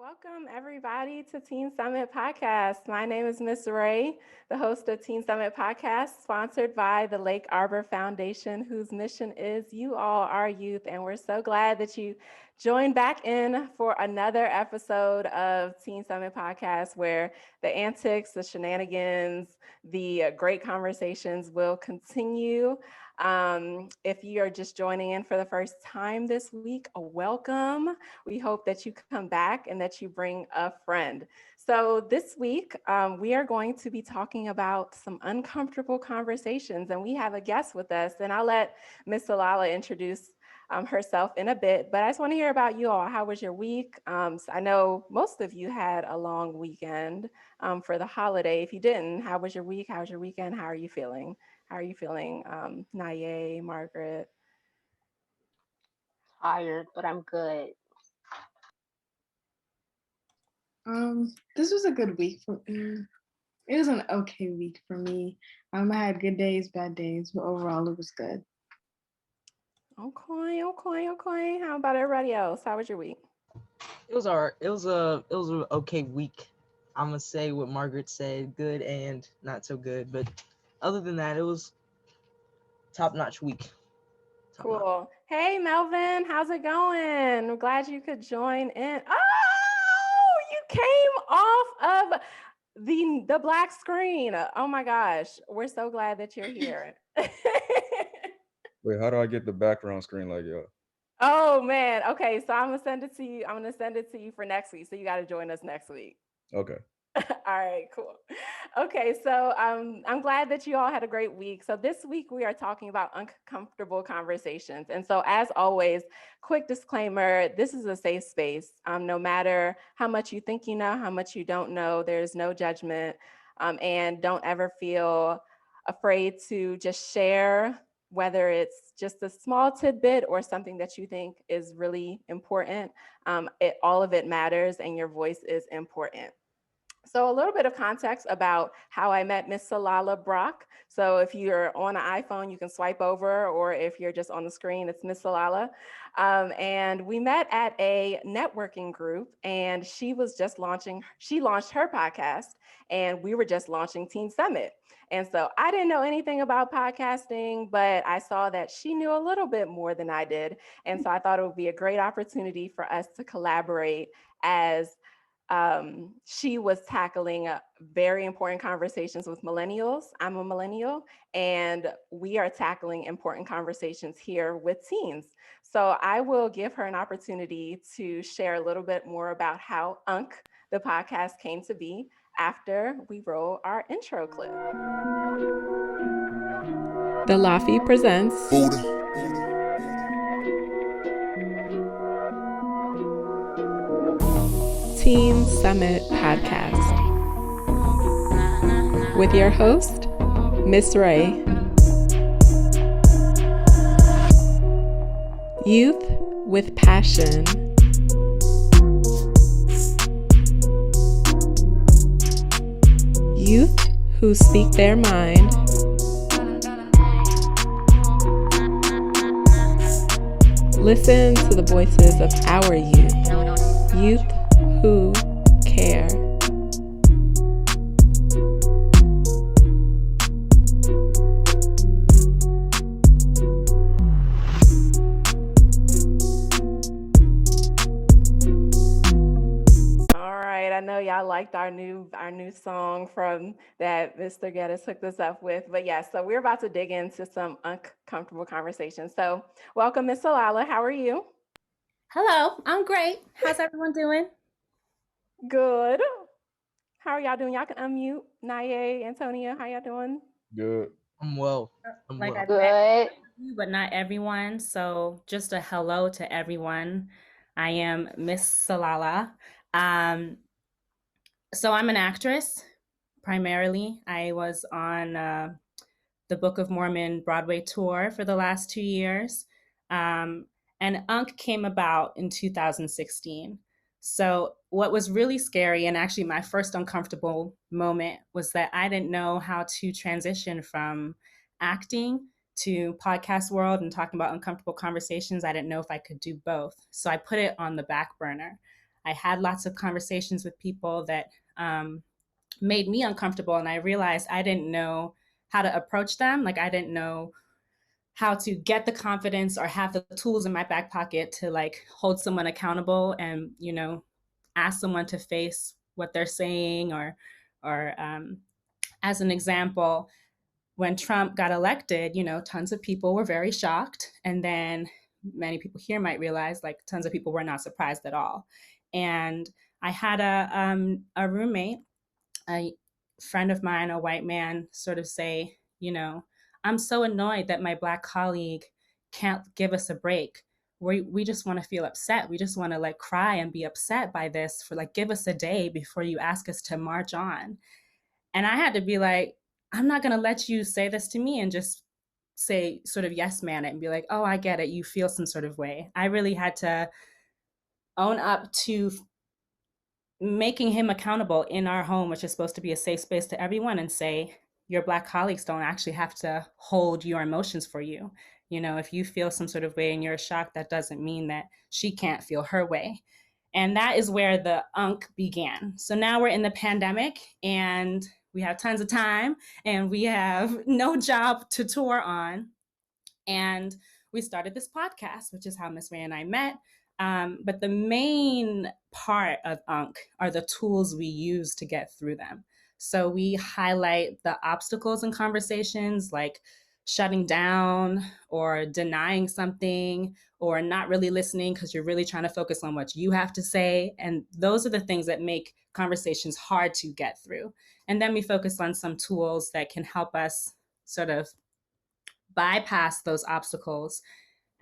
Welcome, everybody, to Teen Summit Podcast. My name is Miss Ray, the host of Teen Summit Podcast, sponsored by the Lake Arbor Foundation, whose mission is you all are youth. And we're so glad that you joined back in for another episode of Teen Summit Podcast, where the antics, the shenanigans, the great conversations will continue. If you are just joining in for the first time this week, welcome. We hope that you come back and that you bring a friend. So this week, we are going to be talking about some uncomfortable conversations, and we have a guest with us. And I'll let Miss Tsilala introduce herself in a bit, but I just want to hear about you all. How was your week? So I know most of you had a long weekend for the holiday. If you didn't, how was your week? How was your weekend? How are you feeling? How are you feeling, Naye, Margaret? Tired, but I'm good. This was a good week for me. It was an okay week for me. I had good days, bad days, but overall it was good. Okay. How about everybody else? How was your week? It was alright. It was a okay week. I'm gonna say what Margaret said, good and not so good. But other than that, it was top-notch week. Top-notch. Cool. Hey, Melvin, how's it going? I'm glad you could join in. Oh, you came off of the black screen. Oh my gosh, we're so glad that you're here. Wait, how do I get the background screen like y'all? Oh man. Okay, so I'm gonna send it to you. I'm gonna send it to you for next week. So you got to join us next week. Okay. All right, cool. Okay, so I'm glad that you all had a great week. So this week we are talking about uncomfortable conversations. And so as always, quick disclaimer, this is a safe space. No matter how much you think you know, how much you don't know, there's no judgment. And don't ever feel afraid to just share, whether it's just a small tidbit or something that you think is really important. All of it matters and your voice is important. So a little bit of context about how I met Miss Tsilala Brock. So if you're on an iPhone, you can swipe over, or if you're just on the screen, it's Miss Tsilala. And we met at a networking group, and she launched her podcast, and we were just launching Teen Summit. And so I didn't know anything about podcasting, but I saw that she knew a little bit more than I did. And so I thought it would be a great opportunity for us to collaborate as she was tackling very important conversations with millennials. I'm a millennial, and we are tackling important conversations here with teens. So I will give her an opportunity to share a little bit more about how the podcast, came to be after we roll our intro clip. The Laffy presents Teen Summit Podcast with your host, Miss Ray. Youth with passion. Youth who speak their mind. Listen to the voices of our youth. Youth who care. All right, I know y'all liked our new song from that Mr. Geddes hooked us up with, but yeah, so we're about to dig into some uncomfortable conversations. So welcome, Miss Tsilala. How are you? Hello, I'm great. How's everyone doing? Good. How are y'all doing? Y'all can unmute. Naye, Antonia, how y'all doing? Good. I'm well. Like I met Good. you, but not everyone. So just a hello to everyone. I am Miss Tsilala. So I'm an actress primarily. I was on the Book of Mormon Broadway tour for the last 2 years. And UNCK came about in 2016. So what was really scary, and actually my first uncomfortable moment, was that I didn't know how to transition from acting to podcast world and talking about uncomfortable conversations. I didn't know if I could do both. So I put it on the back burner. I had lots of conversations with people that made me uncomfortable. And I realized I didn't know how to approach them. Like, I didn't know how to get the confidence or have the tools in my back pocket to like hold someone accountable and, you know, ask someone to face what they're saying. Or as an example, when Trump got elected, you know, tons of people were very shocked. And then many people here might realize like tons of people were not surprised at all. And I had a roommate, a friend of mine, a white man, sort of say, you know, I'm so annoyed that my Black colleague can't give us a break. We just want to feel upset. We just want to like cry and be upset by this for like, give us a day before you ask us to march on. And I had to be like, I'm not going to let you say this to me and just say sort of yes man it and be like, oh, I get it. You feel some sort of way. I really had to own up to making him accountable in our home, which is supposed to be a safe space to everyone, and say, your Black colleagues don't actually have to hold your emotions for you. You know, if you feel some sort of way and you're shocked, that doesn't mean that she can't feel her way. And that is where the UNC began. So now we're in the pandemic and we have tons of time and we have no job to tour on. And we started this podcast, which is how Miss Ray and I met. But the main part of UNC are the tools we use to get through them. So we highlight the obstacles in conversations, like shutting down or denying something or not really listening because you're really trying to focus on what you have to say. And those are the things that make conversations hard to get through. And then we focus on some tools that can help us sort of bypass those obstacles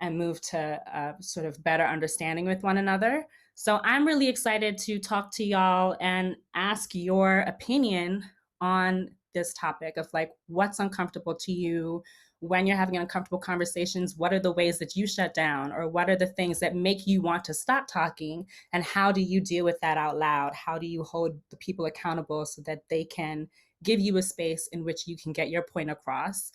and move to sort of better understanding with one another. So I'm really excited to talk to y'all and ask your opinion on this topic of like, what's uncomfortable to you when you're having uncomfortable conversations? What are the ways that you shut down, or what are the things that make you want to stop talking? And how do you deal with that out loud? How do you hold the people accountable so that they can give you a space in which you can get your point across?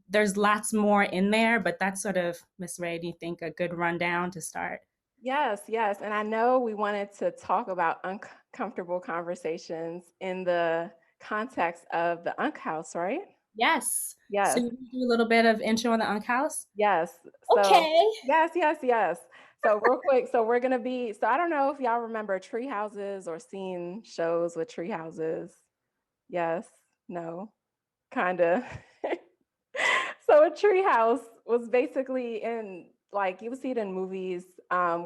There's lots more in there, but that's sort of, Miss Ray, do you think a good rundown to start? Yes, yes. And I know we wanted to talk about uncomfortable conversations in the context of the UNC House, right? Yes. Yes. So you can do a little bit of intro on the UNC House? Yes. So, okay. Yes. So real quick, so we're going to be, so I don't know if y'all remember tree houses or seen shows with tree houses. Yes, no, kind of. So a tree house was basically in, like, you would see it in movies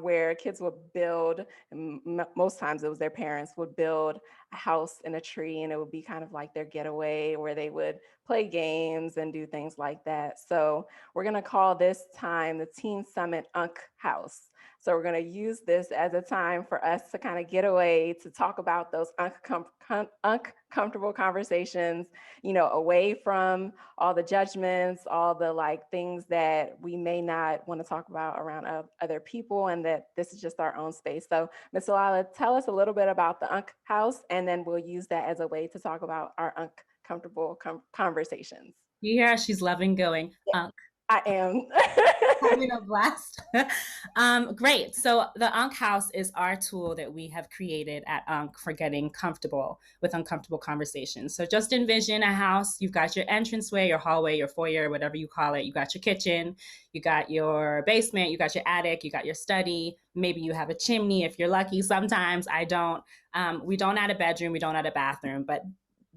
where kids would build, and most times it was their parents would build a house in a tree, and it would be kind of like their getaway where they would play games and do things like that. So we're going to call this time the Teen Summit UNC House. So we're going to use this as a time for us to kind of get away, to talk about those uncomfortable conversations, you know, away from all the judgments, all the like things that we may not want to talk about around other people, and that this is just our own space. So Ms. Tsilala, tell us a little bit about the UNC House, and then we'll use that as a way to talk about our uncomfortable conversations. You hear how she's loving going, UNC. I am. Having a blast. Great. So the UNC House is our tool that we have created at UNC for getting comfortable with uncomfortable conversations. So just envision a house. You've got your entranceway, your hallway, your foyer, whatever you call it. You got your kitchen, you got your basement, you got your attic, you got your study. Maybe you have a chimney if you're lucky. Sometimes I don't. We don't add a bedroom, we don't add a bathroom, but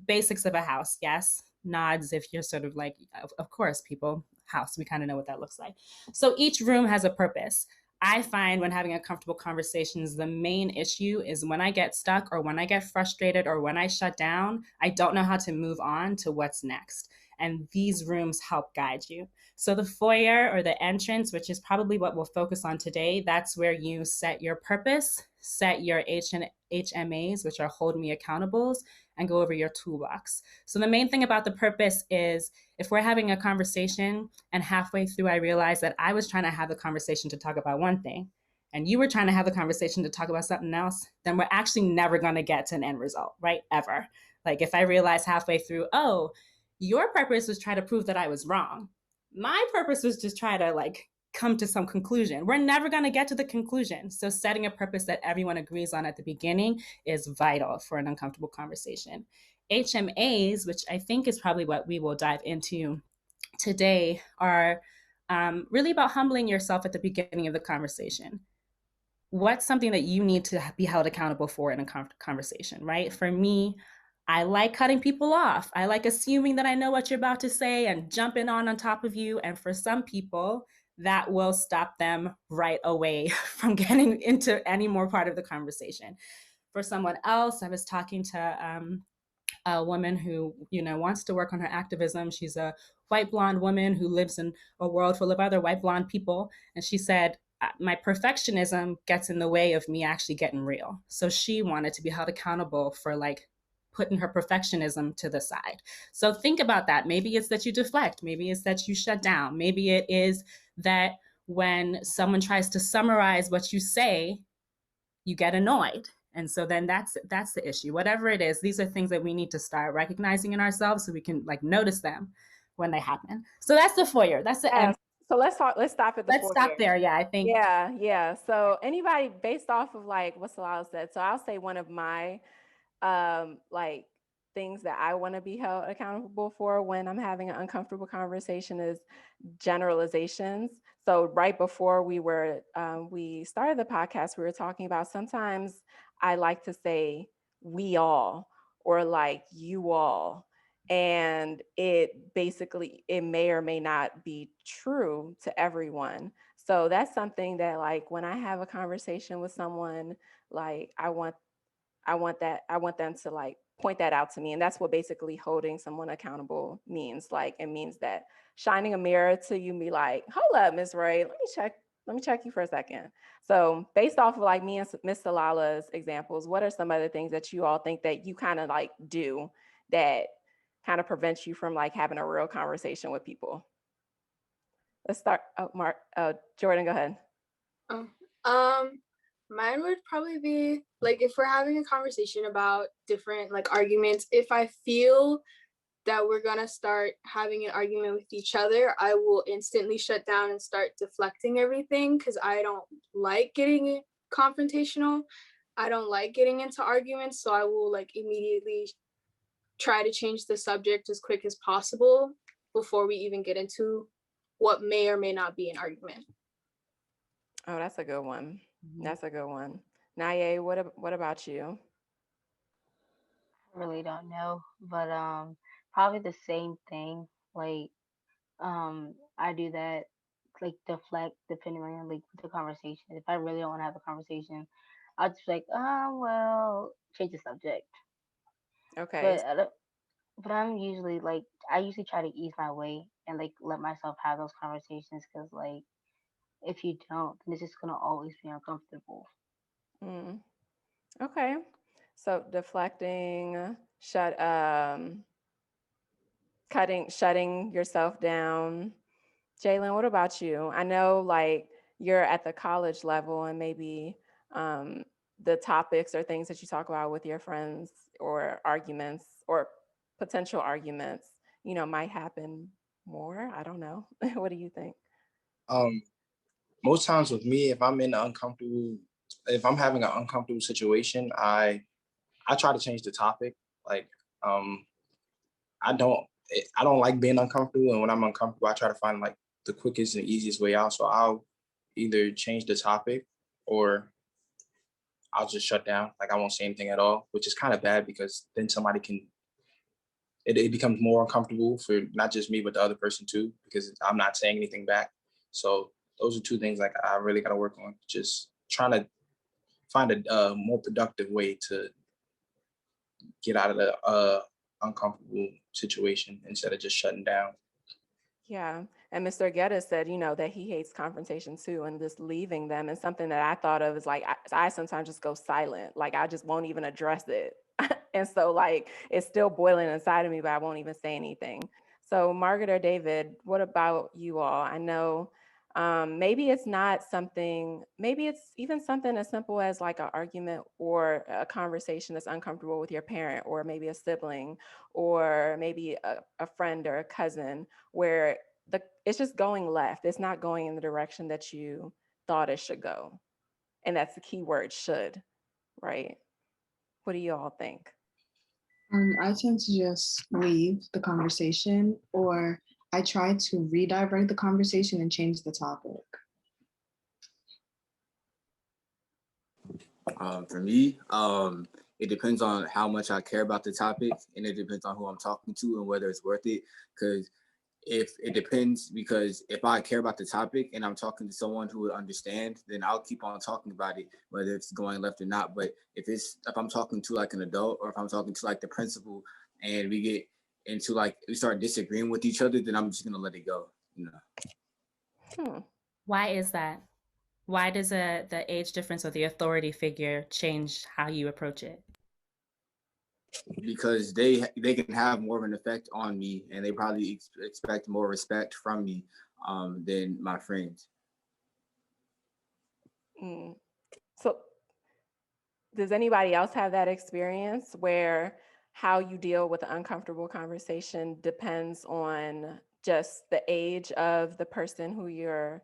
basics of a house, yes. Nods if you're sort of like, of course, people, house, we kind of know what that looks like. So each room has a purpose. I find when having uncomfortable conversations, the main issue is when I get stuck or when I get frustrated or when I shut down, I don't know how to move on to what's next. And these rooms help guide you. So the foyer or the entrance, which is probably what we'll focus on today, that's where you set your purpose, set your HMAs, which are hold me accountables, and go over your toolbox. So the main thing about the purpose is if we're having a conversation and halfway through I realized that I was trying to have the conversation to talk about one thing and you were trying to have the conversation to talk about something else, then we're actually never going to get to an end result, right? Ever. Like if I realized halfway through, oh, your purpose was try to prove that I was wrong. My purpose was just try to like come to some conclusion. We're never going to get to the conclusion. So setting a purpose that everyone agrees on at the beginning is vital for an uncomfortable conversation. HMAs, which I think is probably what we will dive into today, are really about humbling yourself at the beginning of the conversation. What's something that you need to be held accountable for in a conversation, right? For me, I like cutting people off. I like assuming that I know what you're about to say and jumping on top of you. And for some people, that will stop them right away from getting into any more part of the conversation. For someone else, I was talking to a woman who, wants to work on her activism. She's a white blonde woman who lives in a world full of other white blonde people. And she said, my perfectionism gets in the way of me actually getting real. So she wanted to be held accountable for like putting her perfectionism to the side. So think about that. Maybe it's that you deflect. Maybe it's that you shut down. Maybe it is that when someone tries to summarize what you say, you get annoyed. And so then that's the issue. Whatever it is, these are things that we need to start recognizing in ourselves so we can like notice them when they happen. So that's the foyer. That's the end. So let's stop at the Let's stop there. Yeah, I think. Yeah. So anybody, based off of like what Tsilala said, so I'll say one of my like things that I want to be held accountable for when I'm having an uncomfortable conversation is generalizations. So right before we started the podcast, we were talking about sometimes I like to say we all or like you all. And it may or may not be true to everyone. So that's something that like when I have a conversation with someone, like I want them to like point that out to me. And that's what basically holding someone accountable means. Like it means that shining a mirror to you and be like, hold up, Miss Ray, let me check you for a second. So based off of like me and Miss Tsilala's examples, what are some other things that you all think that you kind of like do that kind of prevents you from like having a real conversation with people? Let's start. Jordan, go ahead. Mine would probably be like if we're having a conversation about different like arguments, if I feel that we're gonna start having an argument with each other, I will instantly shut down and start deflecting everything because I don't like getting confrontational. I don't like getting into arguments, so I will like immediately try to change the subject as quick as possible before we even get into what may or may not be an argument. Oh, that's a good one. That's a good one. Naye, what about you? I really don't know, but probably the same thing. Like I do that, like deflect depending on like the conversation. If I really don't want to have a conversation, I'll just be like, well, change the subject. Okay. But I'm usually like I usually try to ease my way and like let myself have those conversations because like if you don't, then it's just gonna always be uncomfortable. Mm. Okay. So deflecting, shutting yourself down. Jalen, what about you? I know like you're at the college level and maybe the topics or things that you talk about with your friends or arguments or potential arguments, might happen more. I don't know. What do you think? Most times with me, if I'm having an uncomfortable situation, I try to change the topic. Like, I don't like being uncomfortable, and when I'm uncomfortable, I try to find like the quickest and easiest way out. So I'll either change the topic or I'll just shut down. Like I won't say anything at all, which is kind of bad because then it becomes more uncomfortable for not just me, but the other person too, because I'm not saying anything back. So those are two things like I really got to work on. Just trying to find a more productive way to get out of the uncomfortable situation instead of just shutting down. Yeah. And Mr. Geddes said, that he hates confrontation too, and just leaving them. And something that I thought of is like, I sometimes just go silent. Like I just won't even address it. And so like, it's still boiling inside of me, but I won't even say anything. So Margaret or David, what about you all? I know maybe it's even something as simple as like an argument or a conversation that's uncomfortable with your parent or maybe a sibling or maybe a friend or a cousin where it's just going left. It's not going in the direction that you thought it should go. And that's the key word, should, right? What do you all think? I tend to just leave the conversation, or I try to redirect the conversation and change the topic. For me, it depends on how much I care about the topic, and it depends on who I'm talking to and whether it's worth it. Because if I care about the topic and I'm talking to someone who would understand, then I'll keep on talking about it, whether it's going left or not. But if I'm talking to like an adult, or if I'm talking to like the principal, and we get into like we start disagreeing with each other, then I'm just gonna let it go. Why is that? Why does the age difference or the authority figure change how you approach it? Because they can have more of an effect on me, and they probably expect more respect from me than my friends. So does anybody else have that experience where how you deal with an uncomfortable conversation depends on just the age of the person who you're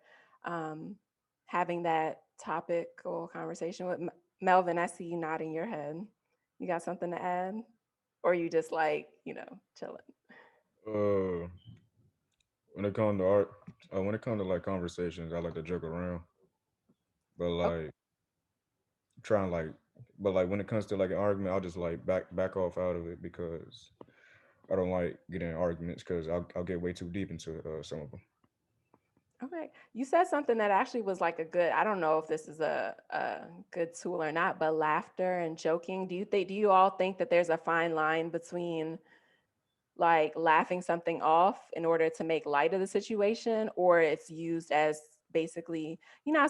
having that topical conversation with? Melvin, I see you nodding your head. You got something to add? Or you just like, chilling? When it comes to art, when it comes to like conversations, I like to joke around, but like trying like, but like when it comes to like an argument, I'll just like back off out of it because I don't like getting in arguments because I'll get way too deep into some of them. Okay. You said something that actually was like I don't know if this is a good tool or not, but laughter and joking. Do you all think that there's a fine line between like laughing something off in order to make light of the situation, or it's used as basically,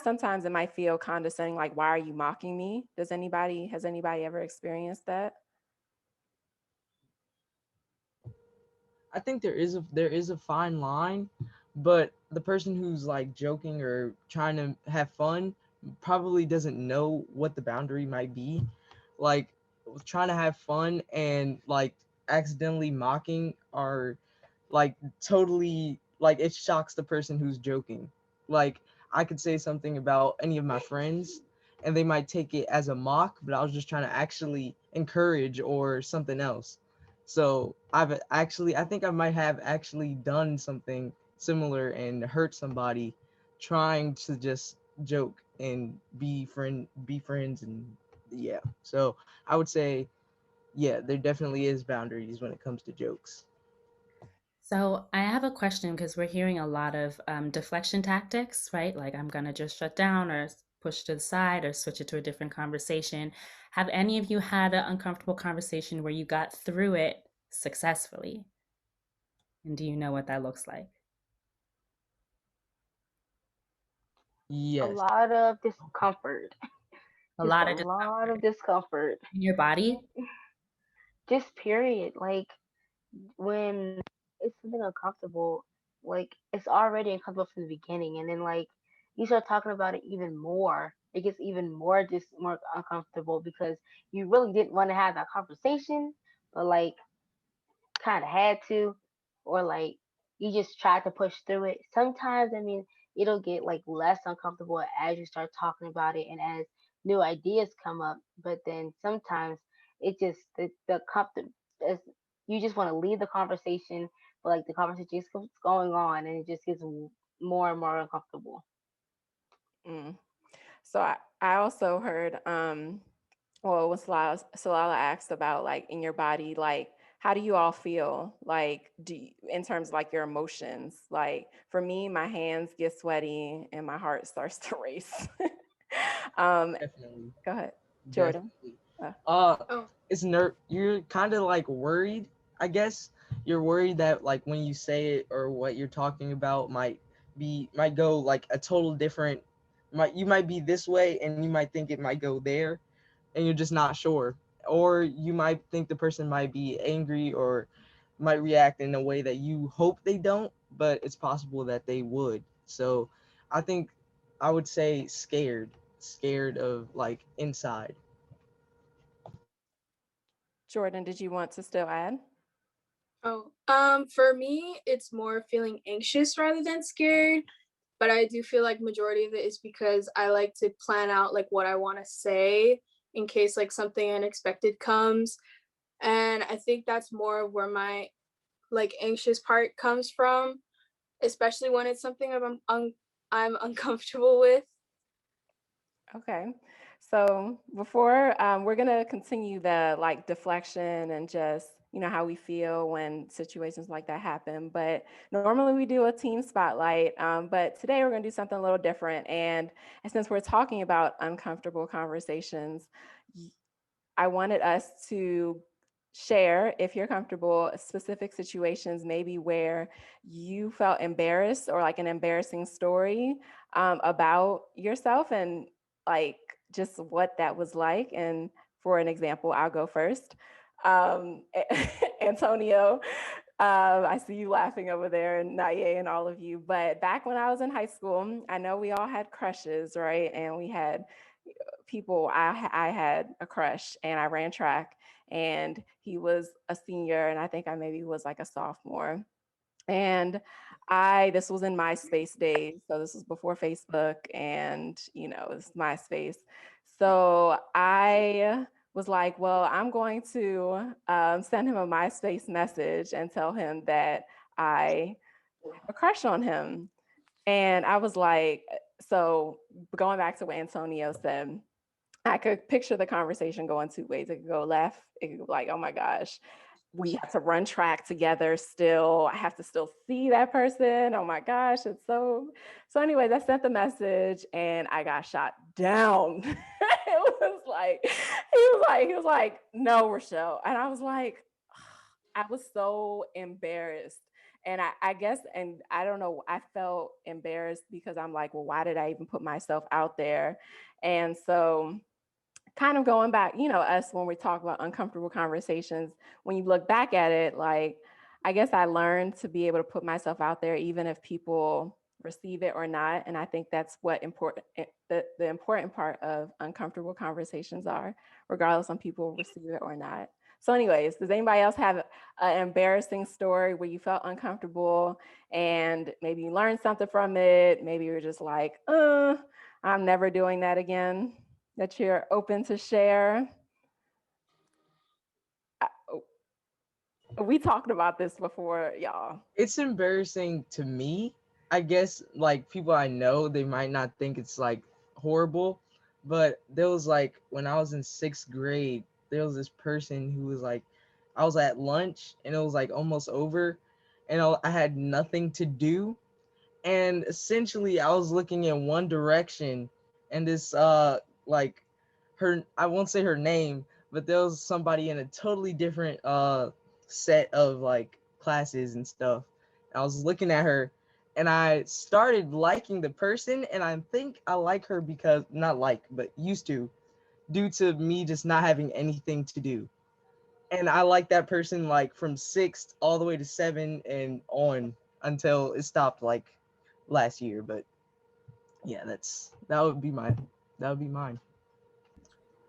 sometimes it might feel condescending, like, why are you mocking me? Has anybody ever experienced that? I think there is a fine line, but the person who's like joking or trying to have fun probably doesn't know what the boundary might be. Like trying to have fun and like accidentally mocking are like totally like it shocks the person who's joking. Like I could say something about any of my friends and they might take it as a mock, but I was just trying to actually encourage or something else. So I think I might have actually done something similar and hurt somebody trying to just joke and be friends and yeah. So I would say, yeah, there definitely is boundaries when it comes to jokes. So I have a question because we're hearing a lot of deflection tactics, right? Like I'm gonna just shut down or push to the side or switch it to a different conversation. Have any of you had an uncomfortable conversation where you got through it successfully? And do you know what that looks like? A Yes. lot of discomfort. A Just lot a of lot of discomfort discomfort. in your body? Just period. Like when it's something uncomfortable, like it's already uncomfortable from the beginning, and then like you start talking about it even more. It gets even more uncomfortable because you really didn't want to have that conversation, but like kind of had to, or like you just tried to push through it. Sometimes, I mean, it'll get like less uncomfortable as you start talking about it and as new ideas come up. But then sometimes it just the comfort is you just want to leave the conversation, but like the conversation just keeps going on and it just gets more and more uncomfortable. Mm. So I also heard, well, when Salala asked about like in your body, like, how do you all feel? Like, in terms of like your emotions? Like for me, my hands get sweaty and my heart starts to race. Definitely. Go ahead, Jordan. Definitely. Uh, Oh, You're kind of like worried, I guess. You're worried that like when you say it or what you're talking about might go like a total different you might be this way and you might think it might go there and you're just not sure. Or you might think the person might be angry or might react in a way that you hope they don't, but it's possible that they would. So I think I would say scared of like inside. Jordan, did you want to still add? oh, For me, it's more feeling anxious rather than scared. But I do feel like majority of it is because I like to plan out like what I want to say in case like something unexpected comes. And I think that's more of where my like anxious part comes from, especially when it's something I'm uncomfortable with. Okay. So before we're gonna continue the like deflection and just how we feel when situations like that happen. But normally we do a team spotlight, but today we're gonna do something a little different. And since we're talking about uncomfortable conversations, I wanted us to share, if you're comfortable, specific situations maybe where you felt embarrassed or like an embarrassing story about yourself and like just what that was like. And for an example, I'll go first. Um, Antonio, I see you laughing over there, and Naye and all of you. But back when I was in high school, I know we all had crushes, right? And we had people. I had a crush, and I ran track, and he was a senior, and I think I maybe was like a sophomore. And this was in MySpace days, so this was before Facebook, and it's MySpace. So I was like, well, I'm going to send him a MySpace message and tell him that I have a crush on him. And I was like, so going back to what Antonio said, I could picture the conversation going two ways. It could go left. It could go like, oh my gosh, we have to run track together still. I have to still see that person. Oh my gosh, it's so anyways, I sent the message and I got shot down. It was like, he was like, no, Rochelle. And I was like, I was so embarrassed. And I guess, and I don't know, I felt embarrassed because I'm like, well, why did I even put myself out there? And so kind of going back, us when we talk about uncomfortable conversations, when you look back at it, like, I guess I learned to be able to put myself out there, even if people receive it or not. And I think that's what the important part of uncomfortable conversations are, regardless on people receive it or not. So anyways, does anybody else have an embarrassing story where you felt uncomfortable and maybe you learned something from it? Maybe you're just like, I'm never doing that again, that you're open to share? We talked about this before, y'all. It's embarrassing to me. I guess like people I know, they might not think it's like horrible, but there was like when I was in 6th grade, there was this person who was like, I was at lunch and it was like almost over, and I had nothing to do, and essentially I was looking in one direction, and this like her, I won't say her name, but there was somebody in a totally different set of like classes and stuff. I was looking at her and I started liking the person, and I think I like her because not like but used to, due to me just not having anything to do. And I like that person like from 6th all the way to 7 and on until it stopped like last year. But yeah, that would be mine.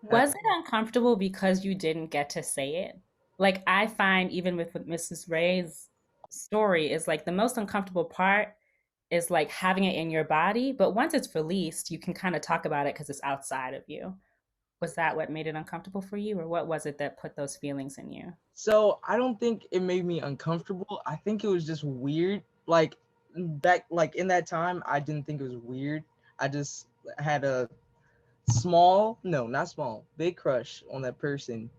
Was it uncomfortable because you didn't get to say it? Like I find even with Mrs. Ray's story is like the most uncomfortable part is like having it in your body, but once it's released, you can kind of talk about it because it's outside of you. Was that what made it uncomfortable for you, or what was it that put those feelings in you? So I don't think it made me uncomfortable. I think it was just weird. Like back like in that time, I didn't think it was weird. I just had a not small, big crush on that person,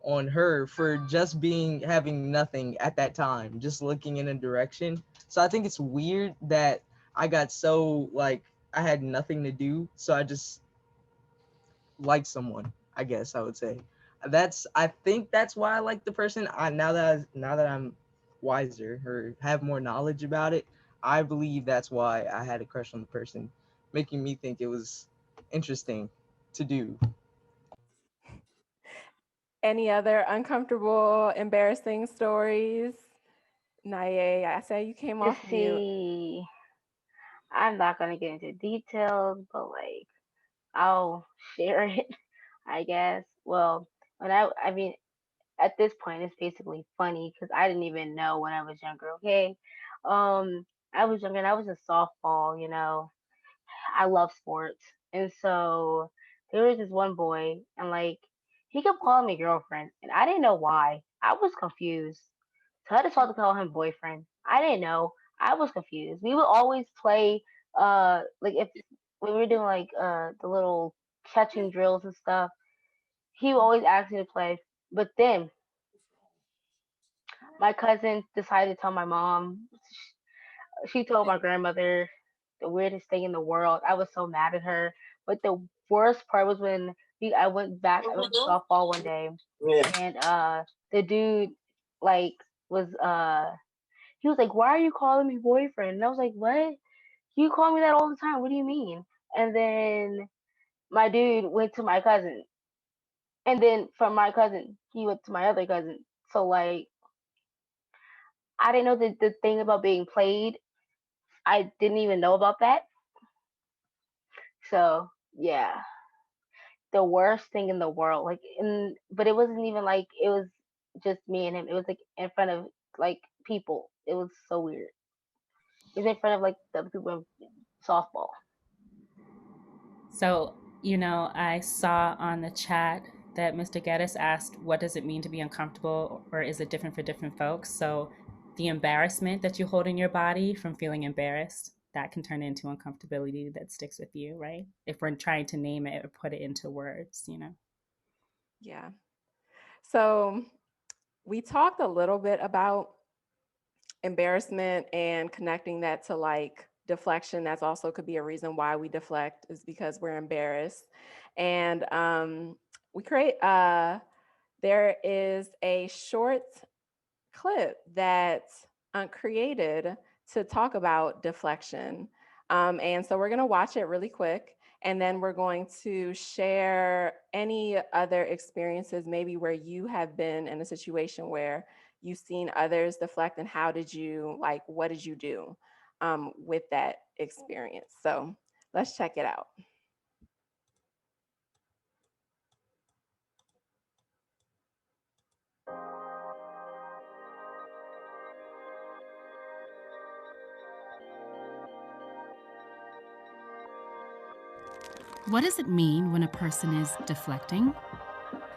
on her, for just having nothing at that time, just looking in a direction. So I think it's weird that I got so like I had nothing to do, so I just liked someone, I guess I would say. I think that's why I like the person. Now that I'm wiser or have more knowledge about it, I believe that's why I had a crush on the person, making me think it was interesting to do. Any other uncomfortable, embarrassing stories? Naye, I say you came Let's off mute. see. I'm not gonna get into details, but like I'll share it, I guess. Well, when I mean, at this point it's basically funny because I didn't even know when I was younger. Okay, I was younger and I was in softball. I love sports, and so there was this one boy, and like he kept calling me girlfriend, and I didn't know why. I was confused. So I decided to call him boyfriend. I didn't know. I was confused. We would always play like if when we were doing like the little catching drills and stuff, he would always ask me to play. But then my cousin decided to tell my mom. She told my grandmother the weirdest thing in the world. I was so mad at her. But the worst part was when I went to softball one day, Yeah. and the dude like was he was like, "Why are you calling me boyfriend?" And I was like, "What? You call me that all the time. What do you mean?" And then my dude went to my cousin, and then from my cousin he went to my other cousin. So like I didn't know the thing about being played. I didn't even know about that. So yeah, the worst thing in the world. But it wasn't even like it was just me and him. It was like in front of like people. It was so weird. It was in front of like the other people in softball. So, I saw on the chat that Mr. Geddes asked, what does it mean to be uncomfortable, or is it different for different folks? So the embarrassment that you hold in your body from feeling embarrassed, that can turn into uncomfortability that sticks with you, right? If we're trying to name it or put it into words. Yeah. So we talked a little bit about embarrassment and connecting that to like deflection. That's also could be a reason why we deflect, is because we're embarrassed. And we create there is a short clip that created to talk about deflection. And so we're going to watch it really quick. And then we're going to share any other experiences, maybe where you have been in a situation where you've seen others deflect, and how did you, like, what did you do with that experience? So let's check it out. What does it mean when a person is deflecting?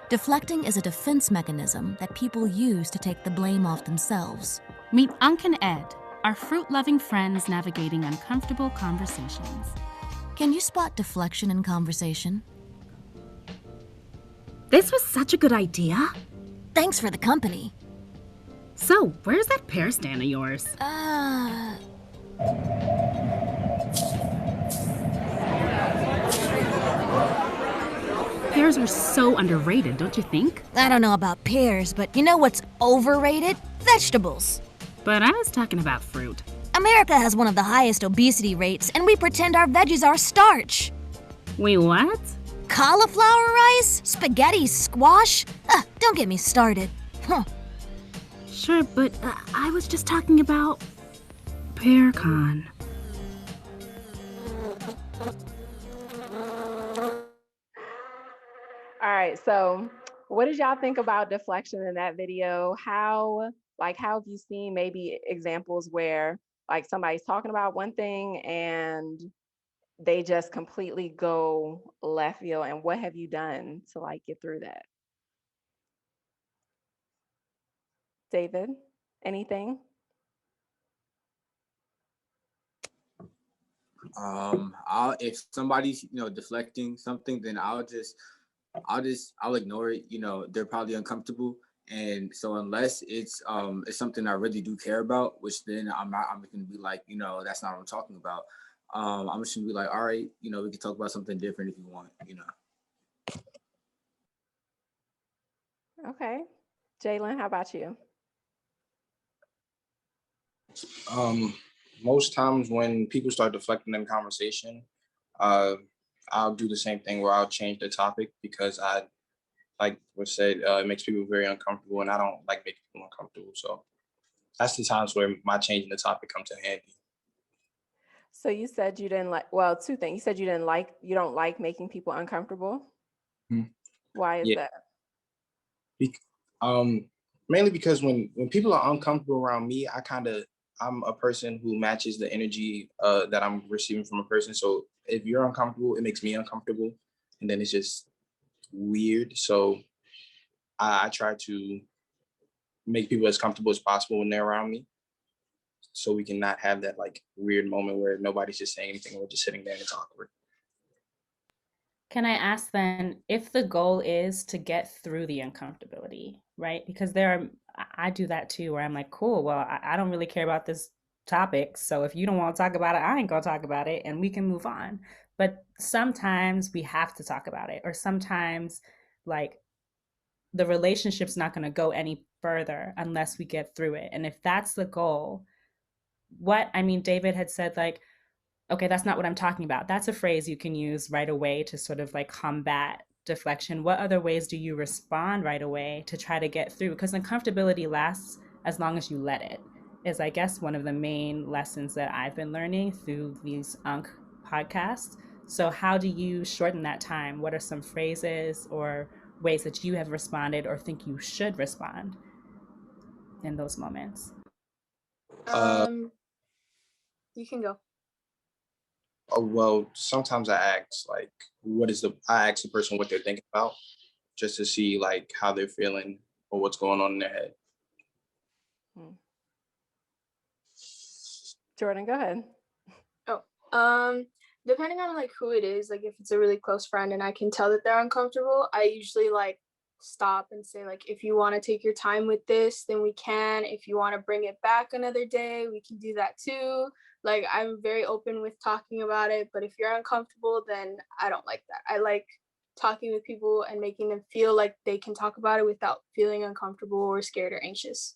Deflecting is a defense mechanism that people use to take the blame off themselves. Meet UNCK and Ed, our fruit-loving friends navigating uncomfortable conversations. Can you spot deflection in conversation? This was such a good idea. Thanks for the company. So, where's that pear stand of yours? Pears are so underrated, don't you think? I don't know about pears, but you know what's overrated? Vegetables. But I was talking about fruit. America has one of the highest obesity rates, and we pretend our veggies are starch. Wait, what? Cauliflower rice? Spaghetti squash? Don't get me started. Huh. Sure, but I was just talking about PearCon. All right, so what did y'all think about deflection in that video? How have you seen maybe examples where like somebody's talking about one thing and they just completely go left field, and what have you done to like get through that? David, anything? If somebody's deflecting something, then I'll ignore it. They're probably uncomfortable, and so unless it's something I really do care about, which then I'm gonna be like, that's not what I'm talking about. I'm just gonna be like, all right, we can talk about something different if you want. Okay. Jalen, how about you? Most times when people start deflecting in conversation, I'll do the same thing where I'll change the topic, because I, like was said, it makes people very uncomfortable, and I don't like making people uncomfortable. So that's the times where my changing the topic comes in handy. So you said you didn't like, well, two things. You said you don't like making people uncomfortable. Hmm. Why is that? Mainly because when people are uncomfortable around me, I'm a person who matches the energy that I'm receiving from a person. So if you're uncomfortable, it makes me uncomfortable, and then it's just weird. So I try to make people as comfortable as possible when they're around me, so we can not have that like weird moment where nobody's just saying anything. We're just sitting there and it's awkward. Can I ask then if the goal is to get through the uncomfortability, right? Because I do that too, where I'm like, cool, well, I don't really care about this topic. So if you don't want to talk about it, I ain't gonna talk about it and we can move on. But sometimes we have to talk about it, or sometimes like the relationship's not gonna go any further unless we get through it. And if that's the goal, David had said like, okay, that's not what I'm talking about. That's a phrase you can use right away to sort of like combat deflection. What other ways do you respond right away to try to get through? Because uncomfortability lasts as long as you let it, is I guess one of the main lessons that I've been learning through these UNCK podcasts. So how do you shorten that time? What are some phrases or ways that you have responded or think you should respond in those moments? You can go. Well, sometimes I ask like, I ask the person what they're thinking about, just to see like how they're feeling or what's going on in their head. Jordan, go ahead. Depending on like who it is, like if it's a really close friend and I can tell that they're uncomfortable, I usually like stop and say like, if you want to take your time with this, then we can. If you want to bring it back another day, we can do that too. Like I'm very open with talking about it, but if you're uncomfortable, then I don't like that. I like talking with people and making them feel like they can talk about it without feeling uncomfortable or scared or anxious.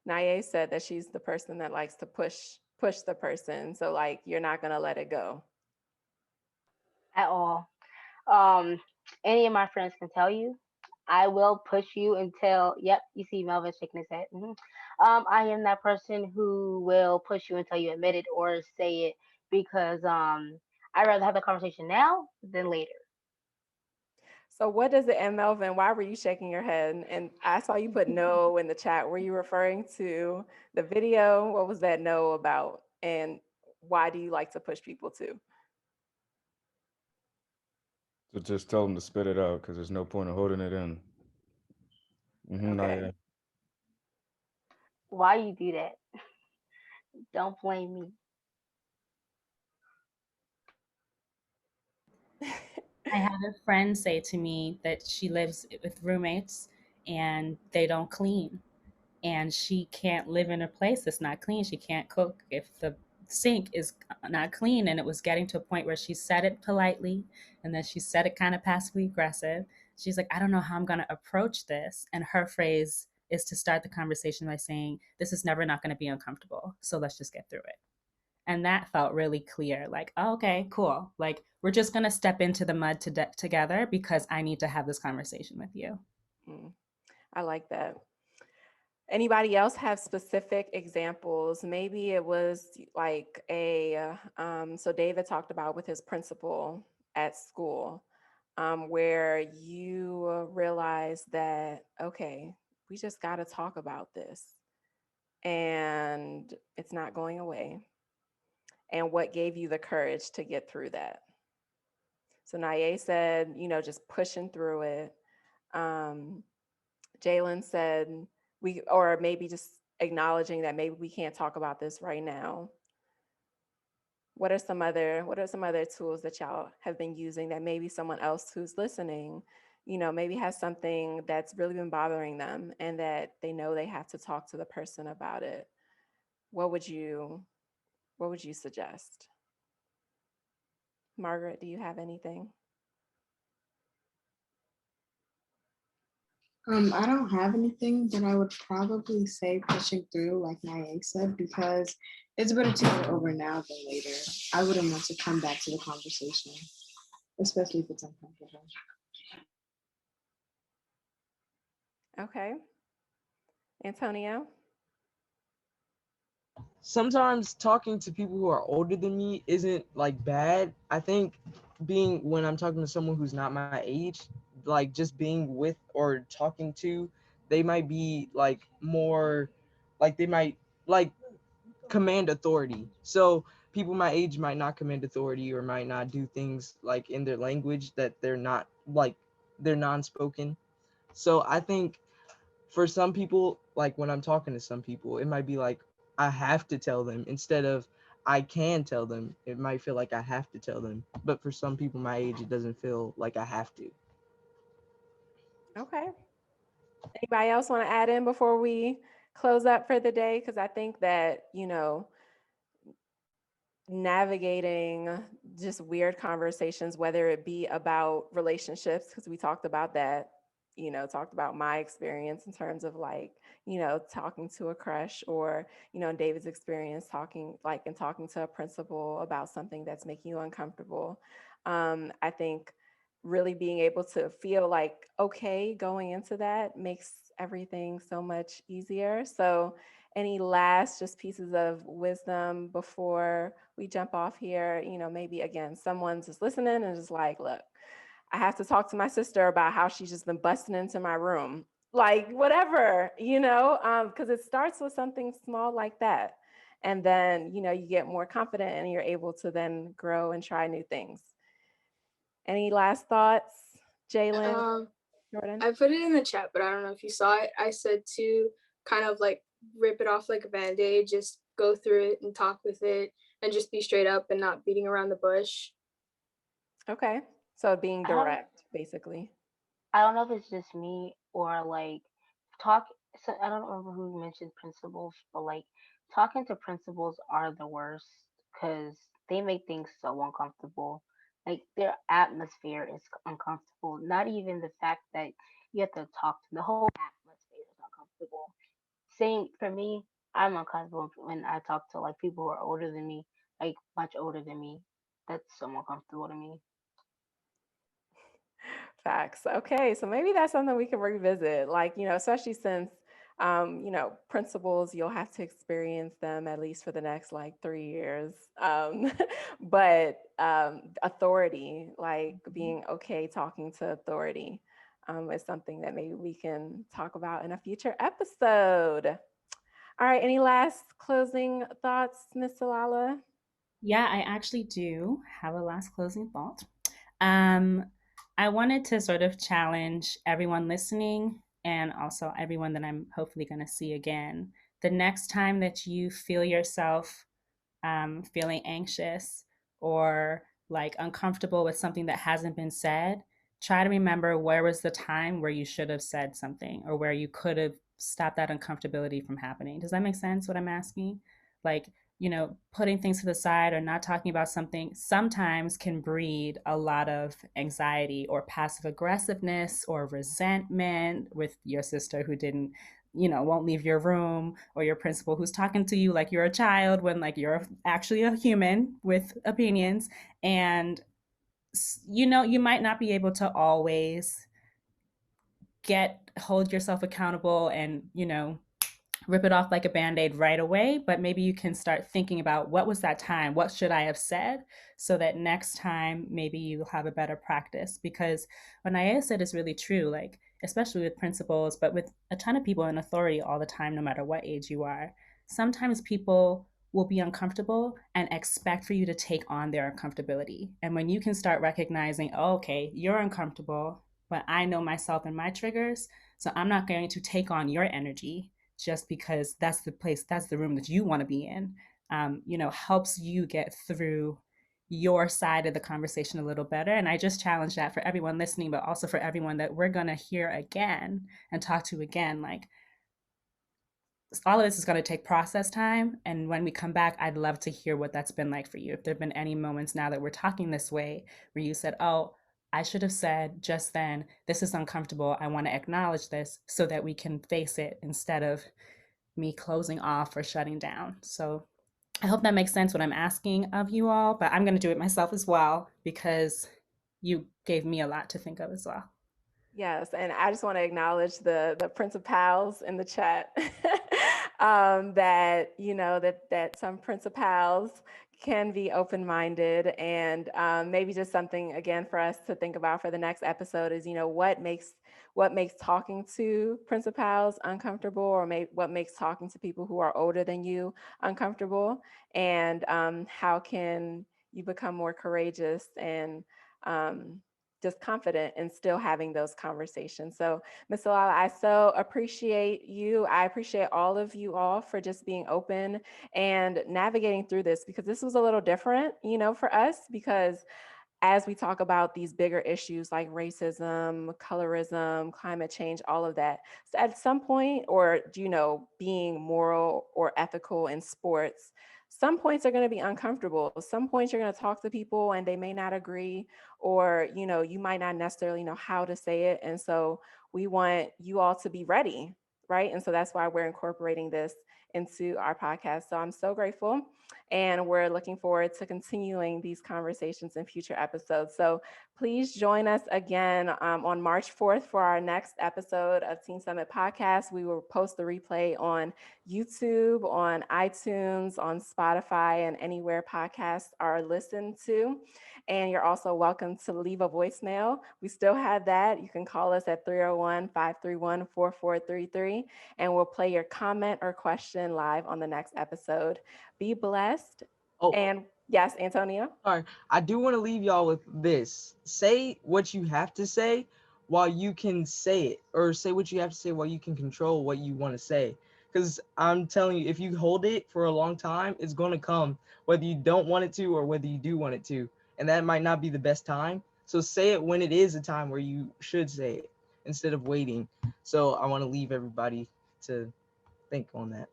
Naye said that she's the person that likes to push the person. So like, you're not going to let it go. At all. Any of my friends can tell you, I will push you until, yep, you see Melvin shaking his head. I am that person who will push you until you admit it or say it, because I'd rather have the conversation now than later. So what does it, and Melvin, why were you shaking your head? And I saw you put no in the chat. Were you referring to the video? What was that no about? And why do you like to push people to? So just tell them to spit it out, because there's no point in holding it in. Okay. Why you do that? Don't blame me. I had a friend say to me that she lives with roommates and they don't clean. And she can't live in a place that's not clean. She can't cook if the sink is not clean. And it was getting to a point where she said it politely and then she said it kind of passively aggressive. She's like, I don't know how I'm going to approach this. And her phrase is to start the conversation by saying, this is never not going to be uncomfortable. So let's just get through it. And that felt really clear. Like, oh, okay, cool. Like, we're just going to step into the mud together because I need to have this conversation with you. I like that. Anybody else have specific examples? Maybe it was like so David talked about with his principal at school, where you realize that, okay, we just got to talk about this and it's not going away. And what gave you the courage to get through that? So Naye said, just pushing through it. Jalen said, or maybe just acknowledging that maybe we can't talk about this right now. What are some other tools that y'all have been using that maybe someone else who's listening, maybe has something that's really been bothering them and that they know they have to talk to the person about it? What would you suggest? Margaret, do you have anything? I don't have anything, but I would probably say pushing through, like Naye said, because it's better to get over now than later. I wouldn't want to come back to the conversation, especially if it's uncomfortable. Okay. Antonio? Sometimes talking to people who are older than me isn't like bad. I think when I'm talking to someone who's not my age, like just being with or talking to, they might be like more like they might like command authority. So people my age might not command authority or might not do things like in their language that they're not like they're non-spoken. So I think for some people, like when I'm talking to some people, it might be like I have to tell them instead of I can tell them. It might feel like I have to tell them. But for some people my age, it doesn't feel like I have to. Okay. Anybody else want to add in before we close up for the day? Because I think that, navigating just weird conversations, whether it be about relationships, because we talked about that, talked about my experience in terms of like, talking to a crush, or, David's experience talking to a principal about something that's making you uncomfortable. I think really being able to feel like okay going into that makes everything so much easier. So any last just pieces of wisdom before we jump off here? Maybe again, someone's just listening and just like, look, I have to talk to my sister about how she's just been busting into my room. Like whatever, because it starts with something small like that. And then, you get more confident and you're able to then grow and try new things. Any last thoughts, Jalen, Jordan? I put it in the chat, but I don't know if you saw it. I said to kind of like rip it off like a band-aid, just go through it and talk with it and just be straight up and not beating around the bush. Okay. So being direct, basically. I don't know if it's just me or like talk. So I don't remember who mentioned principals, but like talking to principals are the worst because they make things so uncomfortable. Like their atmosphere is uncomfortable. Not even the fact that you have to talk to the whole atmosphere is uncomfortable. Same for me. I'm uncomfortable when I talk to like people who are older than me, like much older than me. That's so uncomfortable to me. Facts. Okay. So maybe that's something we can revisit, like, especially since, principals, you'll have to experience them at least for the next like 3 years. But authority, like being okay talking to authority, is something that maybe we can talk about in a future episode. All right. Any last closing thoughts, Miss Tsilala? Yeah, I actually do have a last closing thought. Um, I wanted to sort of challenge everyone listening and also everyone that I'm hopefully going to see again. The next time that you feel yourself feeling anxious or like uncomfortable with something that hasn't been said, try to remember where was the time where you should have said something or where you could have stopped that uncomfortability from happening. Does that make sense what I'm asking? Like, putting things to the side or not talking about something sometimes can breed a lot of anxiety or passive aggressiveness or resentment with your sister who didn't, won't leave your room, or your principal who's talking to you like you're a child when like you're actually a human with opinions. And, you might not be able to always hold yourself accountable and, rip it off like a band-aid right away, but maybe you can start thinking about what was that time, what should I have said, so that next time maybe you'll have a better practice. Because what Naya said is really true, like especially with principals, but with a ton of people in authority all the time, no matter what age you are. Sometimes people will be uncomfortable and expect for you to take on their uncomfortability. And when you can start recognizing, oh, okay, you're uncomfortable, but I know myself and my triggers, so I'm not going to take on your energy just because that's the room that you want to be in, helps you get through your side of the conversation a little better. And I just challenge that for everyone listening, but also for everyone that we're going to hear again and talk to again. Like, all of this is going to take process time. And when we come back, I'd love to hear what that's been like for you. If there have been any moments now that we're talking this way where you said, oh, I should have said just then, this is uncomfortable. I want to acknowledge this so that we can face it instead of me closing off or shutting down. So I hope that makes sense what I'm asking of you all, but I'm going to do it myself as well because you gave me a lot to think of as well. Yes, and I just want to acknowledge the principals in the chat. that, that some principals can be open-minded, and maybe just something again for us to think about for the next episode is, what makes talking to principals uncomfortable, or what makes talking to people who are older than you uncomfortable, and how can you become more courageous and just confident in still having those conversations. So, Ms. Tsilala, I so appreciate you. I appreciate all of you all for just being open and navigating through this, because this was a little different, for us, because as we talk about these bigger issues like racism, colorism, climate change, all of that, so at some point, or, being moral or ethical in sports, some points are going to be uncomfortable. Some points you're going to talk to people and they may not agree, or, you might not necessarily know how to say it. And so we want you all to be ready, right? And so that's why we're incorporating this into our podcast. So I'm so grateful. And we're looking forward to continuing these conversations in future episodes. So please join us again on March 4th for our next episode of Teen Summit Podcast. We will post the replay on YouTube, on iTunes, on Spotify, and anywhere podcasts are listened to. And you're also welcome to leave a voicemail. We still have that. You can call us at 301-531-4433, and we'll play your comment or question live on the next episode. Be blessed. Oh, And yes, Antonio. sorry. I do want to leave y'all with this. Say what you have to say while you can say it, or say what you have to say while you can control what you want to say. Because I'm telling you, if you hold it for a long time, it's going to come, whether you don't want it to or whether you do want it to. And that might not be the best time. So say it when it is a time where you should say it instead of waiting. So I want to leave everybody to think on that.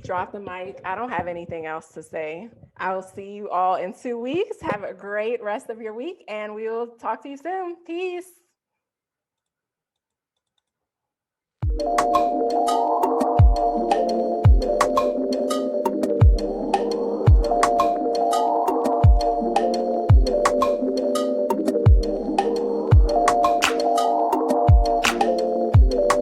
Drop the mic. I don't have anything else to say. I will see you all in 2 weeks. Have a great rest of your week, and we will talk to you soon. Peace.